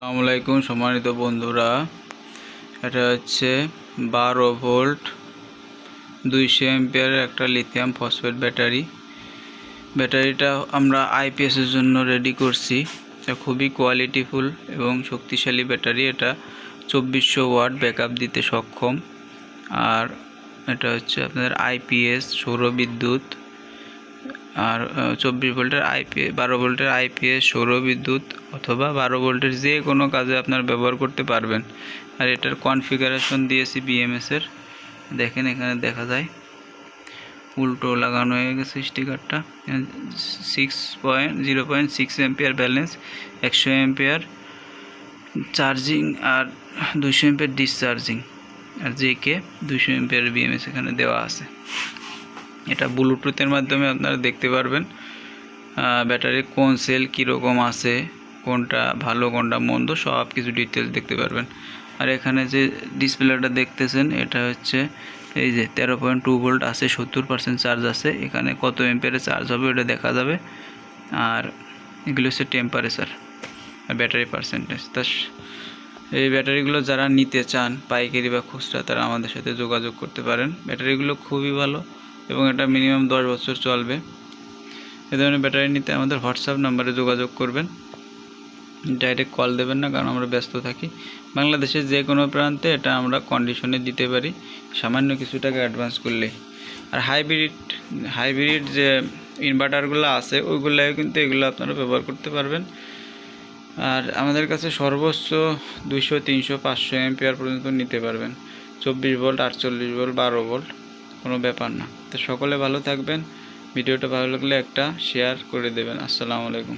আসসালামু আলাইকুম সম্মানিত বন্ধুরা, এটা হচ্ছে 12 ভোল্ট 200 এম্পিয়ারের একটা লিথিয়াম ফসফেট ব্যাটারিটা আমরা আইপিএসের জন্য রেডি করছি। এটা খুবই কোয়ালিটিফুল এবং শক্তিশালী ব্যাটারি। এটা 2400 ওয়াট ব্যাকআপ দিতে সক্ষম। আর এটা হচ্ছে আপনাদের আইপিএস সৌরবিদ্যুৎ, আর 24 ভোল্টের আইপিএস, 12 ভোল্টের আইপিএস সৌরবিদ্যুৎ অথবা 12 ভোল্টের যে কোনো কাজে আপনার ব্যবহার করতে পারবেন। আর এটার কনফিগারেশন দিয়েছি বিএমএসের, দেখেন এখানে দেখা যায় উল্টো লাগানো হয়ে গেছে স্টিকারটা। 0.6 এম্পিয়ার ব্যালেন্স, 100 এম্পিয়ার চার্জিং আর 200 এম্পিয়ার ডিসচার্জিং, আর জেকে 200 এম্পিয়ার বিএমএস এখানে দেওয়া আছে। এটা ব্লুটুথের মাধ্যমে আপনারা দেখতে পারবেন ব্যাটারির কোন সেল কীরকম আছে, কোনটা ভালো কোনটা মন্দ, সব কিছু ডিটেলস দেখতে পারবেন। আর এখানে যে ডিসপ্লেটা দেখতেছেন এটা হচ্ছে এই যে 13.2 ভোল্ট আছে, 70% চার্জ আছে। এখানে কত এম্পিয়ারে চার্জ হবে ওটা দেখা যাবে। আর এগুলো হচ্ছে টেম্পারেচার আর ব্যাটারি পার্সেন্টেজ। তা এই ব্যাটারিগুলো যারা নিতে চান পাইকারি বা খুচরা, তারা আমাদের সাথে যোগাযোগ করতে পারেন। ব্যাটারিগুলো খুবই ভালো এবং এটা মিনিমাম 10 বছর চলবে। এ ধরনের ব্যাটারি নিতে আমাদের হোয়াটসঅ্যাপ নাম্বারে যোগাযোগ করবেন, ডাইরেক্ট কল দেবেন না, কারণ আমরা ব্যস্ত থাকি। বাংলাদেশের যে কোনো প্রান্তে এটা আমরা কন্ডিশনে দিতে পারি, সামান্য কিছু টাকা অ্যাডভান্স করলেই। আর হাইব্রিড যে ইনভার্টারগুলো আছে ওইগুলোও কিন্তু এগুলো আপনারা ব্যবহার করতে পারবেন। আর আমাদের কাছে সর্বোচ্চ 200, 300, 500 এম্পিয়ার পর্যন্ত নিতে পারবেন। 24 ভোল্ট, 48 ভোল্ট, 12 ভোল্ট, কোনো ব্যাপার না। তো সকলে ভালো থাকবেন। ভিডিওটা ভালো লাগলে একটা শেয়ার করে দেবেন। আসসালামু আলাইকুম।